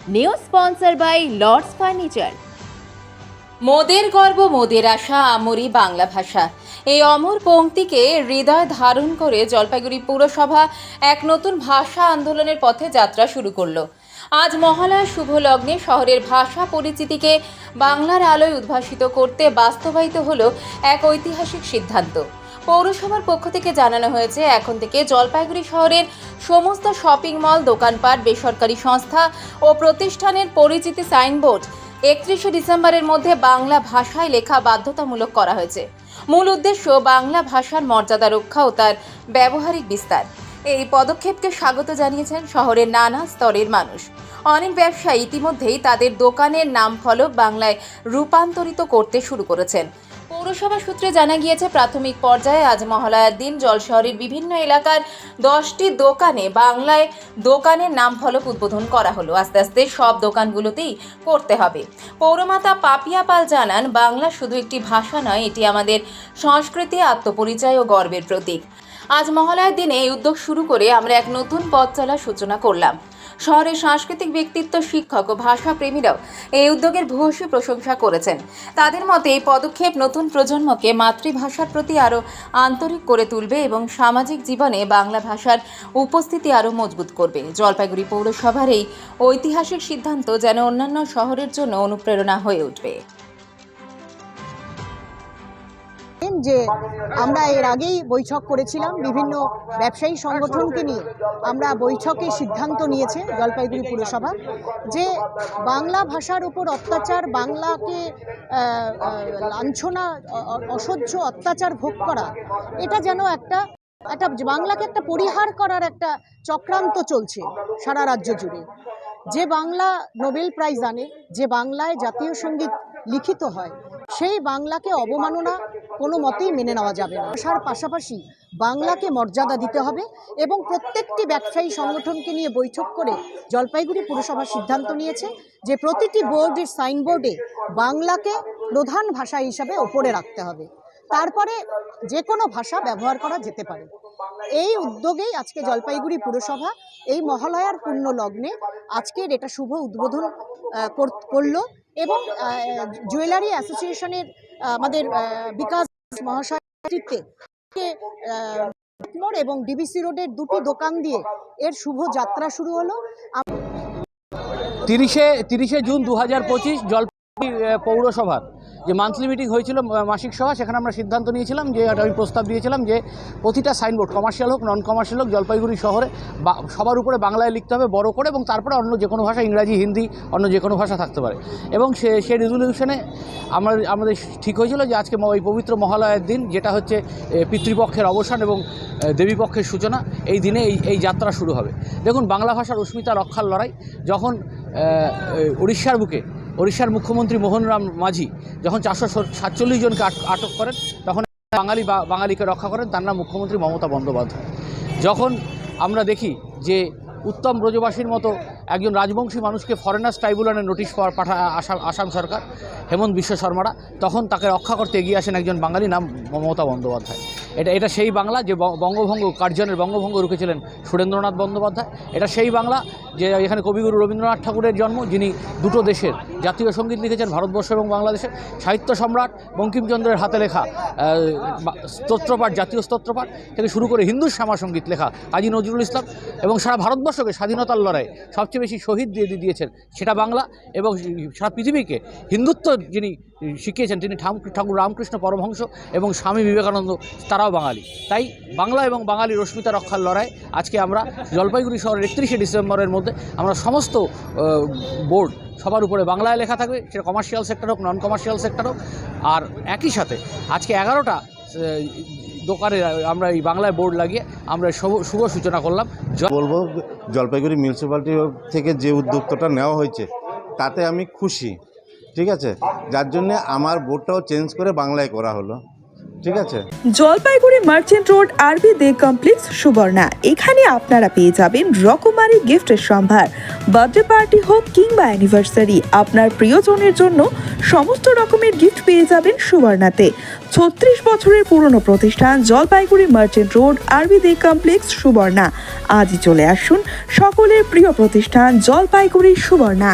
New sponsor by Lords furniture. মোদের গর্ব মোদের আশা আমরি বাংলা ভাষা, এই অমর পংক্তিকে হৃদয় ধারণ করে জলপাইগুড়ি পৌরসভা এক নতুন ভাষা আন্দোলনের পথে যাত্রা শুরু করলো। আজ মহালয়ার শুভ লগ্নে শহরের ভাষা পরিচিতিকে বাংলার আলোয় উদ্ভাসিত করতে বাস্তবায়িত হলো এক ঐতিহাসিক সিদ্ধান্ত। পৌরসভার পক্ষ থেকে জানানো হয়েছে, এখন থেকে জলপাইগুড়ি শহরের সমস্ত শপিং মল, দোকানপাট, বেসরকারি সংস্থা ও প্রতিষ্ঠানের পরিচিতি সাইনবোর্ড 31শে ডিসেম্বরের মধ্যে বাংলা ভাষায় লেখা বাধ্যতামূলক করা হয়েছে। মূল উদ্দেশ্য বাংলা ভাষার মর্যাদা রক্ষা ও তার ব্যবহারিক বিস্তার। এই পদক্ষেপকে স্বাগত জানিয়েছেন শহরের নানা স্তরের মানুষ। অনেক ব্যবসায়ী ইতিমধ্যেই তাদের দোকানের নাম ফলক বাংলায় রূপান্তরিত করতে শুরু করেছেন। পৌরসভা সূত্রে জানা গিয়েছে, প্রাথমিক পর্যায়ে আজ মহালয়ার দিন জলশহরের বিভিন্ন এলাকার 10টি দোকানে বাংলায় দোকানের নাম ফলক উদ্বোধন করা হলো। আস্তে আস্তে সব দোকানগুলোতেই করতে হবে। পৌরমাতা পাপিয়া পাল জানান, বাংলা শুধু একটি ভাষা নয়, এটি আমাদের সংস্কৃতি, আত্মপরিচয় ও গর্বের প্রতীক। আজ মহালয়ার দিনে এই উদ্যোগ শুরু করে আমরা এক নতুন পথ চলার সূচনা করলাম। শহরের সাংস্কৃতিক ব্যক্তিত্ব, শিক্ষক ও ভাষাপ্রেমীরাও এই উদ্যোগের ভূয়সী প্রশংসা করেছেন। তাদের মতে এই পদক্ষেপ নতুন প্রজন্মকে মাতৃভাষার প্রতি আরও আন্তরিক করে তুলবে এবং সামাজিক জীবনে বাংলা ভাষার উপস্থিতি আরও মজবুত করবে। জলপাইগুড়ি পৌরসভার এই ঐতিহাসিক সিদ্ধান্ত যেন অন্যান্য শহরের জন্য অনুপ্রেরণা হয়ে উঠবে। যে আমরা এর আগেই বৈঠক করেছিলাম, বিভিন্ন ব্যবসায়ী সংগঠনকে নিয়ে আমরা বৈঠকে সিদ্ধান্ত নিয়েছে জলপাইগুড়ি পুরসভা যে বাংলা ভাষার উপর অত্যাচার, বাংলাকে লাঞ্ছনা, অসহ্য অত্যাচার ভোগ করা, এটা যেন একটা বাংলাকে একটা পরিহার করার একটা চক্রান্ত চলছে সারা রাজ্য জুড়ে। যে বাংলা নোবেল প্রাইজ আনে, যে বাংলায় জাতীয় সঙ্গীত লিখিত হয়, সেই বাংলাকে অবমাননা কোনো মতেই মেনে নেওয়া যাবে না। ভাষার পাশাপাশি বাংলাকে মর্যাদা দিতে হবে এবং প্রত্যেকটি ব্যবসায়ী সংগঠনকে নিয়ে বৈঠক করে জলপাইগুড়ি পুরসভা সিদ্ধান্ত নিয়েছে যে প্রতিটি বোর্ডের সাইনবোর্ডে বাংলাকে প্রধান ভাষা হিসাবে ওপরে রাখতে হবে, তারপরে যে কোনো ভাষা ব্যবহার করা যেতে পারে। এই উদ্যোগেই আজকে জলপাইগুড়ি পুরসভা এই মহালয়ার পূর্ণ লগ্নে আজকের এটা শুভ উদ্বোধন করলো এবং জুয়েলারি অ্যাসোসিয়েশনের আমাদের বিকাশ মহাশয়ের নেতৃত্বে এবং ডিবিসি রোডের দুটি দোকান দিয়ে এর শুভ যাত্রা শুরু হলো। 30শে জুন 2025 জলপাইগুড়ি পৌরসভার যে মান্থলি মিটিং হয়েছিল, মাসিক সভা, সেখানে আমরা সিদ্ধান্ত নিয়েছিলাম যে আমি প্রস্তাব দিয়েছিলাম যে প্রতিটা সাইনবোর্ড, কমার্শিয়াল হোক নন কমার্শিয়াল হোক, জলপাইগুড়ি শহরে সবার উপরে বাংলায় লিখতে হবে বড় করে, এবং তারপরে অন্য যে কোনো ভাষা, ইংরাজি, হিন্দি, অন্য যে কোনো ভাষা থাকতে পারে। এবং সেই রেজলিউশনে আমাদের ঠিক হয়েছিল যে আজকে এই পবিত্র মহালয়ার দিন, যেটা হচ্ছে পিতৃপক্ষের অবসান এবং দেবীপক্ষের সূচনা, এই দিনে এই যাত্রা শুরু হবে। দেখুন, বাংলা ভাষার অস্মিতা রক্ষার লড়াই যখন উড়িষ্যার মুখ্যমন্ত্রী মোহনরাম মাঝি যখন 447 জনকে আটক করেন, তখন বাঙালিকে রক্ষা করেন, তার নাম মুখ্যমন্ত্রী মমতা বন্দ্যোপাধ্যায়। যখন আমরা দেখি যে উত্তম ব্রজবাসীর মতো একজন রাজবংশী মানুষকে ফরেনার্স ট্রাইব্যুনালে নোটিশ পাঠায় আসাম সরকার, হেমন্ত বিশ্ব শর্মারা, তখন তাকে রক্ষা করতে এগিয়ে আসেন একজন বাঙালি, নাম মমতা বন্দ্যোপাধ্যায়। এটা সেই বাংলা যে বঙ্গভঙ্গ কার্জনের বঙ্গভঙ্গ রুখেছিলেন সুরেন্দ্রনাথ বন্দ্যোপাধ্যায়। এটা সেই বাংলা যে এখানে কবিগুরু রবীন্দ্রনাথ ঠাকুরের জন্ম, যিনি দুটো দেশের জাতীয় সঙ্গীত লিখেছেন, ভারতবর্ষ এবং বাংলাদেশের। সাহিত্য সম্রাট বঙ্কিমচন্দ্রের হাতে লেখা স্তোত্রপাঠ, জাতীয় স্তোত্রপাঠ থেকে শুরু করে হিন্দু শ্যামা সঙ্গীত লেখা কাজী নজরুল ইসলাম, এবং সারা ভারতবর্ষকে স্বাধীনতার লড়াই সবচেয়ে বেশি শহীদ দিয়েছেন সেটা বাংলা, এবং সারা পৃথিবীকে হিন্দুত্ব যিনি শিখিয়েছেন তিনি ঠাকুর রামকৃষ্ণ পরমহংস এবং স্বামী বিবেকানন্দ, তারাও বাঙালি। তাই বাংলা এবং বাঙালির অস্মিতা রক্ষার লড়াই আজকে আমরা জলপাইগুড়ি শহরের 31শে ডিসেম্বরের মধ্যে আমরা সমস্ত বোর্ড সবার উপরে বাংলায় লেখা থাকবে, সেটা কমার্শিয়াল সেক্টর হোক, নন কমার্শিয়াল সেক্টর হোক। আর একই সাথে আজকে 11টা দোকানে আমরা এই বাংলায় বোর্ড লাগিয়ে আমরা শুভ সূচনা করলাম। বলবো, জলপাইগুড়ি মিউনিসিপ্যালিটি থেকে যে উদ্যোগটা নেওয়া হয়েছে তাতে আমি খুশি, ঠিক আছে, যার জন্যে আমার বোর্ডটাও চেঞ্জ করে বাংলায় করা হলো, ঠিক আছে। জলপাইগুড়ি মার্চেন্ট রোড আরবি দে কমপ্লেক্স সুবর্ণা, এখানে আপনারা পেয়ে যাবেন রকমারি গিফটের সম্ভার, বার্থডে পার্টি হোক কিংবা অ্যানিভার্সারি, আপনার প্রিয়জনের জন্য সমস্ত রকমের গিফট পেয়ে যাবেন সুবর্ণাতে। 36 বছরের পুরনো প্রতিষ্ঠান জলপাইগুড়ি মার্চেন্ট রোড, আরবি দে কমপ্লেক্স, সুবর্ণা। আজই চলে আসুন সকলের প্রিয় প্রতিষ্ঠান জলপাইগুড়ি সুবর্ণা।